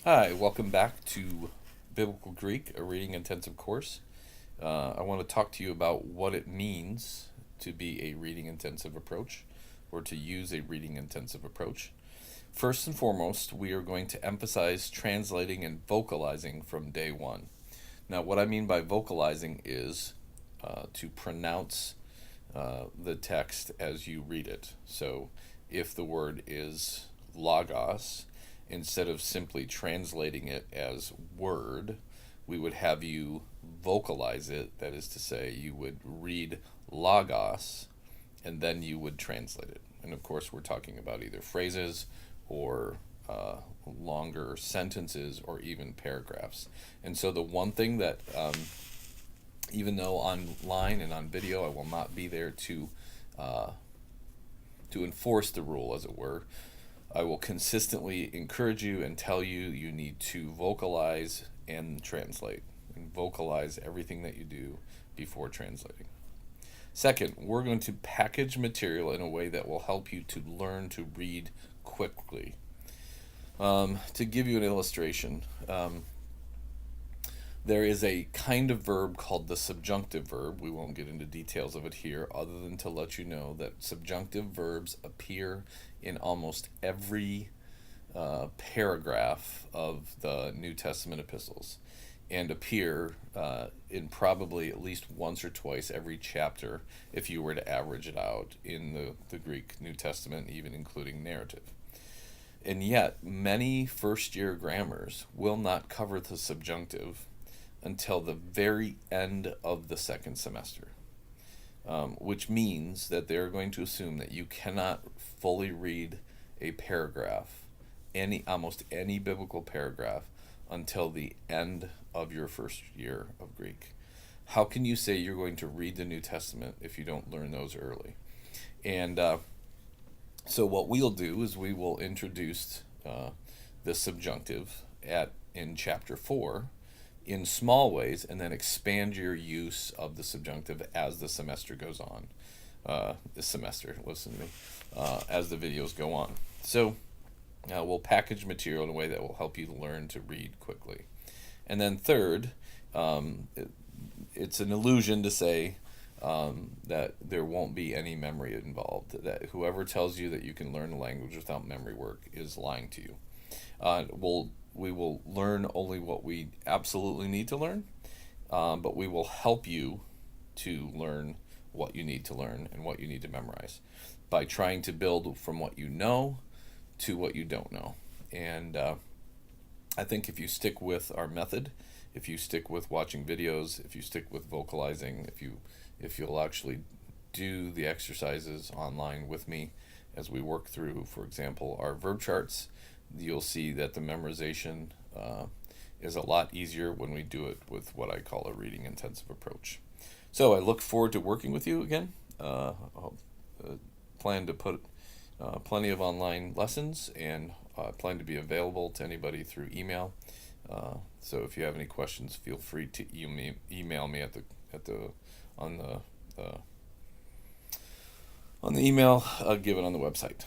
Hi, welcome back to Biblical Greek, a reading intensive course. I want to talk to you about what it means to be a reading intensive approach or to use a reading intensive approach. First and foremost, we are going to emphasize translating and vocalizing from day one. Now, what I mean by vocalizing is to pronounce the text as you read it. So, if the word is logos, instead of simply translating it as word, we would have you vocalize it. That is to say, you would read logos and then you would translate it. And of course, we're talking about either phrases or longer sentences or even paragraphs. And so, the one thing that, even though online and on video, I will not be there to enforce the rule, as it were, I will consistently encourage you and tell you you need to vocalize and translate, and vocalize everything that you do before translating. Second, we're going to package material in a way that will help you to learn to read quickly. To give you an illustration, there is a kind of verb called the subjunctive verb. We won't get into details of it here, other than to let you know that subjunctive verbs appear in almost every paragraph of the New Testament epistles and appear in probably at least once or twice every chapter if you were to average it out in the Greek New Testament, even including narrative. And yet, many first year grammars will not cover the subjunctive until the very end of the second semester, which means that they're going to assume that you cannot fully read a paragraph, almost any biblical paragraph, until the end of your first year of Greek. How can you say you're going to read the New Testament if you don't learn those early? And so what we'll do is we will introduce the subjunctive in chapter 4 in small ways, and then expand your use of the subjunctive as the semester goes on. Listen to me, as the videos go on. So we'll package material in a way that will help you learn to read quickly. And then third, it's an illusion to say that there won't be any memory involved. That whoever tells you that you can learn a language without memory work is lying to you. We will learn only what we absolutely need to learn, but we will help you to learn what you need to learn and what you need to memorize by trying to build from what you know to what you don't know. And I think if you stick with our method, if you stick with watching videos, if you stick with vocalizing, if you'll actually do the exercises online with me as we work through, for example, our verb charts, you'll see that the memorization is a lot easier when we do it with what I call a reading intensive approach. So I look forward to working with you again. I'll plan to put plenty of online lessons, and plan to be available to anybody through email. So if you have any questions, feel free to email me on the email given on the website.